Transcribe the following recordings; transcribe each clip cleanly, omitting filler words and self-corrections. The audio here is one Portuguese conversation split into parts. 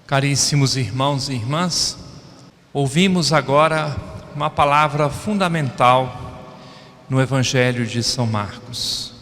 Caríssimos irmãos e irmãs, ouvimos agora uma palavra fundamental no Evangelho de São Marcos.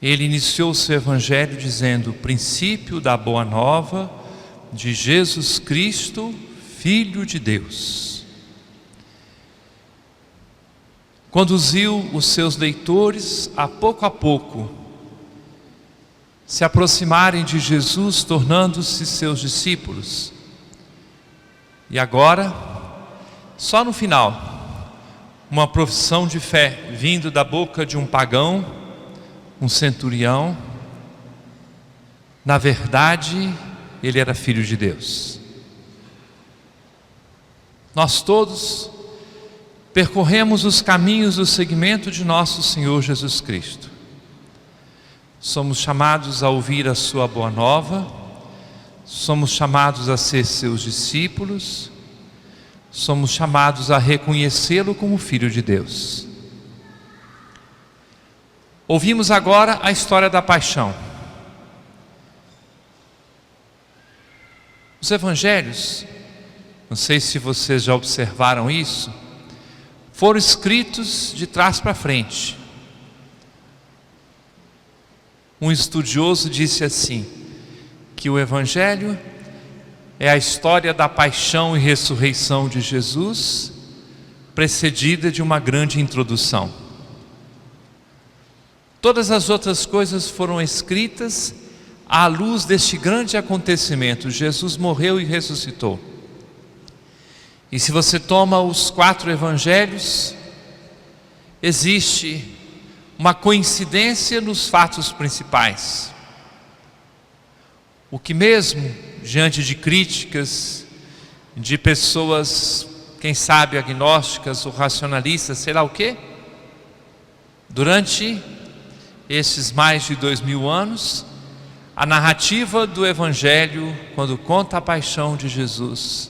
Ele iniciou o seu Evangelho dizendo: o princípio da Boa Nova de Jesus Cristo, Filho de Deus. Conduziu os seus leitores a pouco se aproximarem de Jesus, tornando-se seus discípulos. E agora, só no final, uma profissão de fé vindo da boca de um pagão, um centurião. Na verdade, ele era filho de Deus. Nós todos percorremos os caminhos do seguimento de nosso Senhor Jesus Cristo. Somos chamados a ouvir a sua boa nova, somos chamados a ser seus discípulos, somos chamados a reconhecê-lo como Filho de Deus. Ouvimos agora a história da paixão. Os evangelhos, não sei se vocês já observaram isso, foram escritos de trás para frente. Um estudioso disse assim, que o Evangelho é a história da paixão e ressurreição de Jesus, precedida de uma grande introdução. Todas as outras coisas foram escritas à luz deste grande acontecimento. Jesus morreu e ressuscitou. E se você toma os 4 evangelhos, existe uma coincidência nos fatos principais. O que mesmo diante de críticas de pessoas, quem sabe agnósticas ou racionalistas, sei lá o quê, durante esses mais de 2000 anos, a narrativa do Evangelho, quando conta a paixão de Jesus,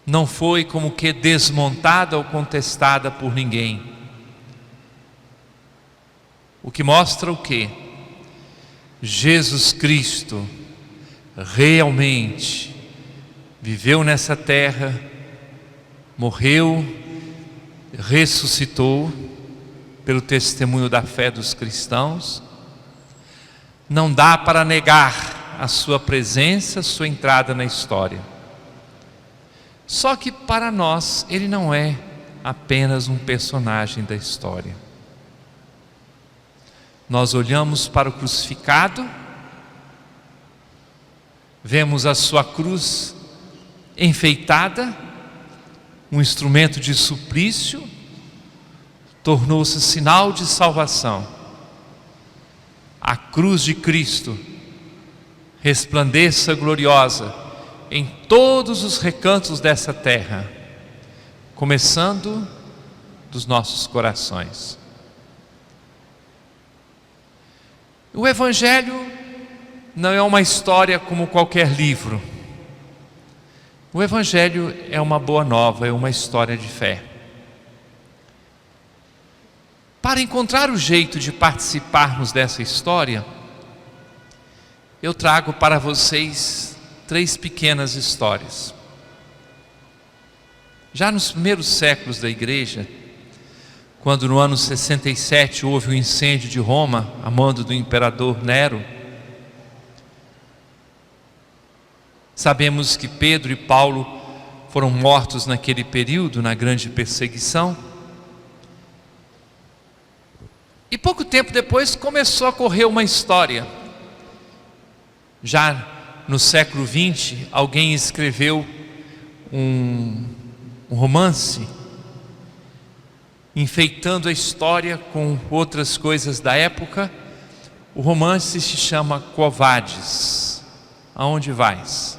não foi como que desmontada ou contestada por ninguém. O que mostra o quê? Jesus Cristo realmente viveu nessa terra, morreu, ressuscitou pelo testemunho da fé dos cristãos. Não dá para negar a sua presença, a sua entrada na história. Só que para nós ele não é apenas um personagem da história. Nós olhamos para o crucificado, vemos a sua cruz enfeitada, um instrumento de suplício, tornou-se sinal de salvação. A cruz de Cristo resplandeça gloriosa em todos os recantos dessa terra, começando dos nossos corações. O Evangelho não é uma história como qualquer livro. O Evangelho é uma boa nova, é uma história de fé. Para encontrar o jeito de participarmos dessa história, eu trago para vocês 3 pequenas histórias. Já nos primeiros séculos da igreja, quando no ano 67 houve o incêndio de Roma, a mando do imperador Nero, sabemos que Pedro e Paulo foram mortos naquele período, na grande perseguição. E pouco tempo depois começou a correr uma história. Já no século XX, alguém escreveu um romance, enfeitando a história com outras coisas da época. O romance se chama Quo Vadis? Aonde vais?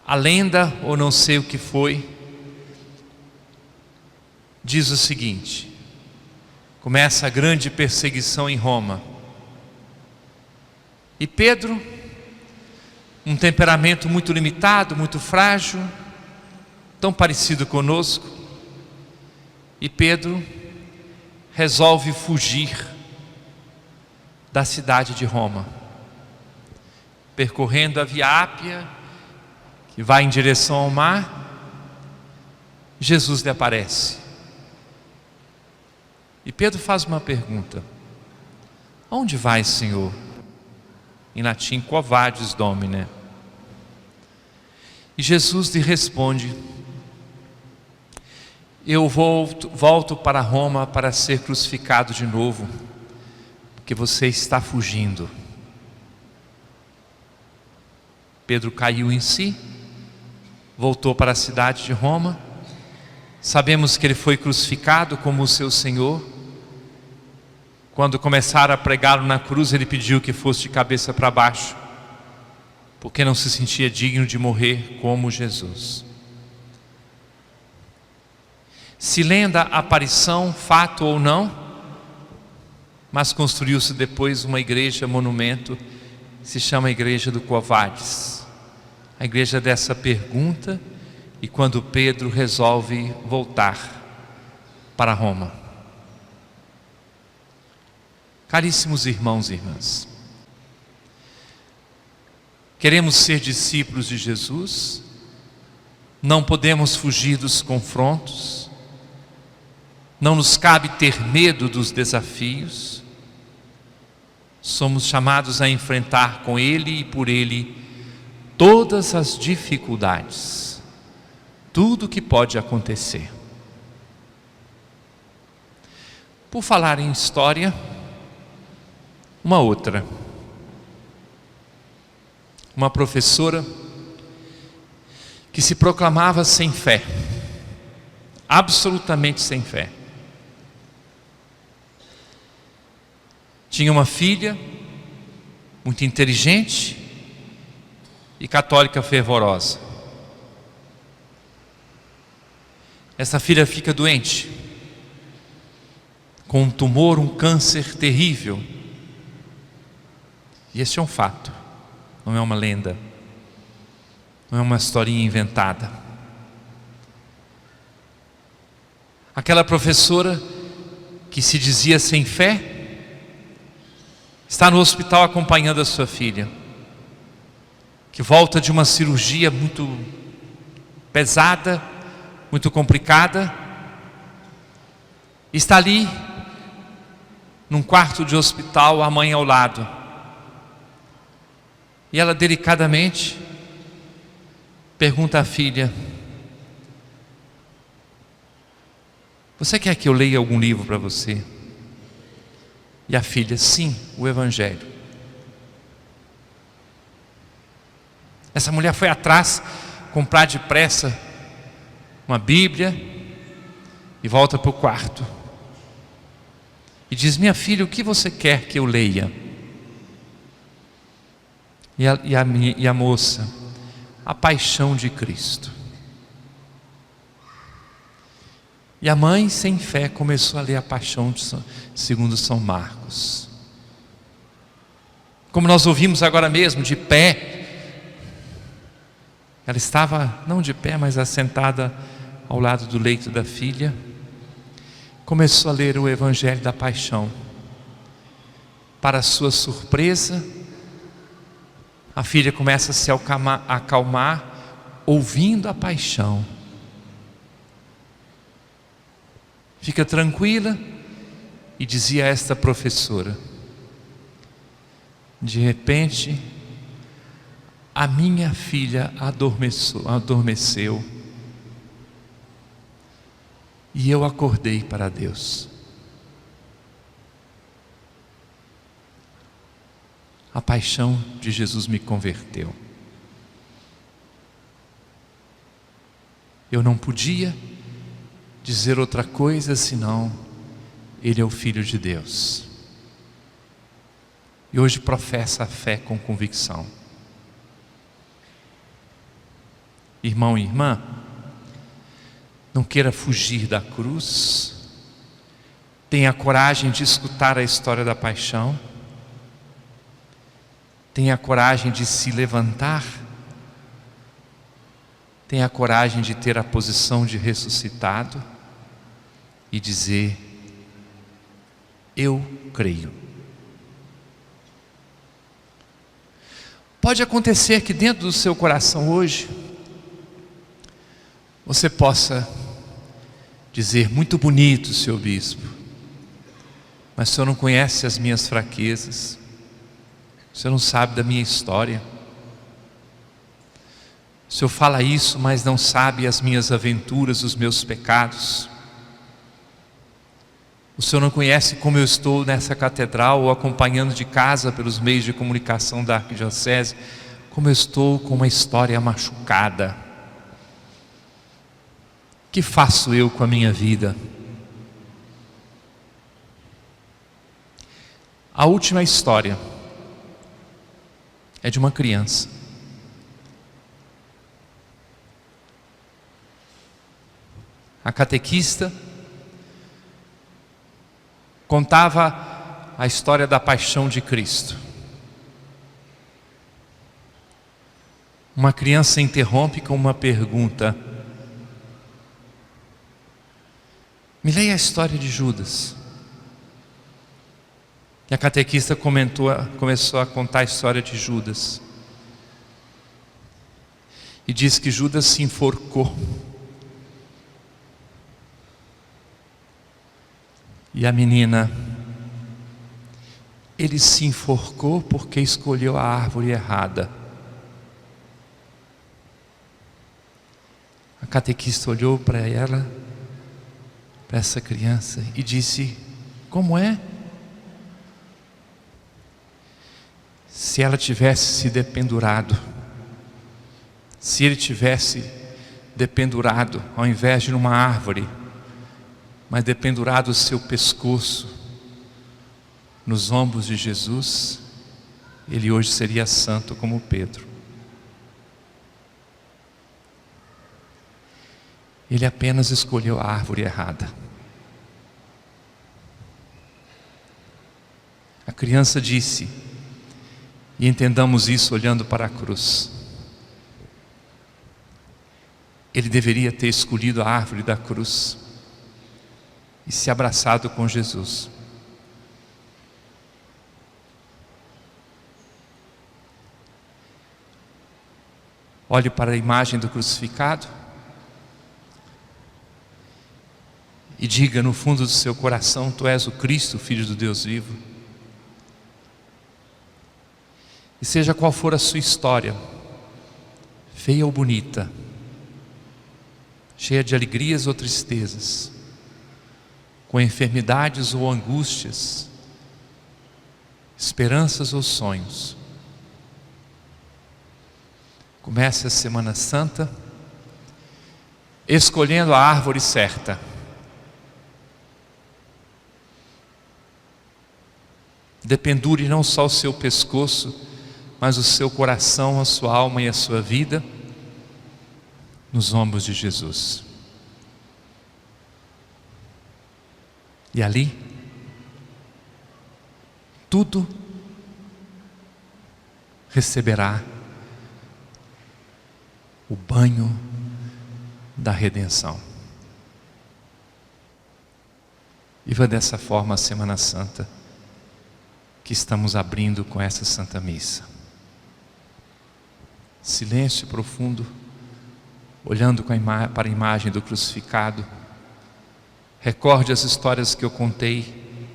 A lenda, ou não sei o que foi, diz o seguinte: começa a grande perseguição em Roma, e Pedro, um temperamento muito limitado, muito frágil, tão parecido conosco, e Pedro resolve fugir da cidade de Roma. percorrendo a Via Ápia, que vai em direção ao mar. Jesus lhe aparece. E Pedro faz uma pergunta: aonde vai, Senhor? Em latim, quo vadis, Domine? E Jesus lhe responde: eu volto para Roma para ser crucificado de novo, porque você está fugindo. Pedro caiu em si, voltou para a cidade de Roma. Sabemos que ele foi crucificado como o seu Senhor. Quando começaram a pregá-lo na cruz, ele pediu que fosse de cabeça para baixo, porque não se sentia digno de morrer como Jesus. Se lenda, aparição, fato ou não, mas construiu-se depois uma igreja monumento, se chama Igreja do Quo Vadis, a igreja dessa pergunta. E quando Pedro resolve voltar para Roma. Caríssimos irmãos e irmãs, queremos ser discípulos de Jesus, não podemos fugir dos confrontos, não nos cabe ter medo dos desafios, somos chamados a enfrentar com Ele e por Ele todas as dificuldades, tudo que pode acontecer. Por falar em história, uma outra. Uma professora que se proclamava sem fé, absolutamente sem fé. Tinha uma filha muito inteligente e católica fervorosa. Essa filha fica doente, com um tumor, um câncer terrível. E esse é um fato, não é uma lenda, não é uma historinha inventada. Aquela professora que se dizia sem fé, está no hospital acompanhando a sua filha, que volta de uma cirurgia muito pesada, muito complicada, está ali num quarto de hospital, a mãe ao lado, e ela delicadamente pergunta à filha: você quer que eu leia algum livro para você? E a filha: sim, o Evangelho. Essa mulher foi atrás comprar depressa uma Bíblia e volta para o quarto e diz: minha filha, o que você quer que eu leia? E a moça: a paixão de Cristo. E a mãe, sem fé, começou a ler a paixão segundo São Marcos. Como nós ouvimos agora mesmo, de pé, ela estava não de pé, mas assentada ao lado do leito da filha, começou a ler o Evangelho da Paixão. Para sua surpresa, a filha começa a se acalmar, ouvindo a paixão. Fica tranquila, e dizia a esta professora: de repente, a minha filha adormeceu, e eu acordei para Deus. A paixão de Jesus me converteu. Eu não podia dizer outra coisa senão: Ele é o Filho de Deus. E hoje professa a fé com convicção. Irmão e irmã, não queira fugir da cruz. Tenha coragem de escutar a história da paixão. Tenha coragem de se levantar. Tenha coragem de ter a posição de ressuscitado e dizer: eu creio. Pode acontecer que dentro do seu coração hoje você possa dizer: muito bonito, seu bispo, mas o senhor não conhece as minhas fraquezas, o senhor não sabe da minha história. O senhor fala isso, mas não sabe as minhas aventuras, os meus pecados. O senhor não conhece como eu estou nessa catedral ou acompanhando de casa pelos meios de comunicação da arquidiocese, como eu estou com uma história machucada. O que faço eu com a minha vida? A última história é de uma criança. A catequista contava a história da paixão de Cristo. Uma criança interrompe com uma pergunta: me leia a história de Judas. E a catequista começou a contar a história de Judas. E diz que Judas se enforcou. E a menina: ele se enforcou porque escolheu a árvore errada. A catequista olhou para ela, para essa criança, e disse: como é? Se ela tivesse se dependurado, se ele tivesse dependurado, ao invés de numa árvore, mas dependurado o seu pescoço nos ombros de Jesus, ele hoje seria santo como Pedro. Ele apenas escolheu a árvore errada. A criança disse, e entendamos isso olhando para a cruz: ele deveria ter escolhido a árvore da cruz e se abraçado com Jesus. Olhe para a imagem do crucificado e diga no fundo do seu coração: tu és o Cristo, Filho do Deus vivo. E seja qual for a sua história, feia ou bonita, cheia de alegrias ou tristezas, com enfermidades ou angústias, esperanças ou sonhos, comece a Semana Santa escolhendo a árvore certa. Dependure não só o seu pescoço, mas o seu coração, a sua alma e a sua vida nos ombros de Jesus. E ali, tudo receberá o banho da redenção. Viva dessa forma a Semana Santa que estamos abrindo com essa Santa Missa. Silêncio profundo, olhando para a imagem do crucificado. Recorde as histórias que eu contei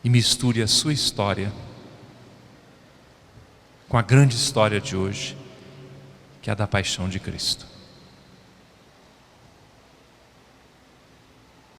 e misture a sua história com a grande história de hoje, que é a da paixão de Cristo.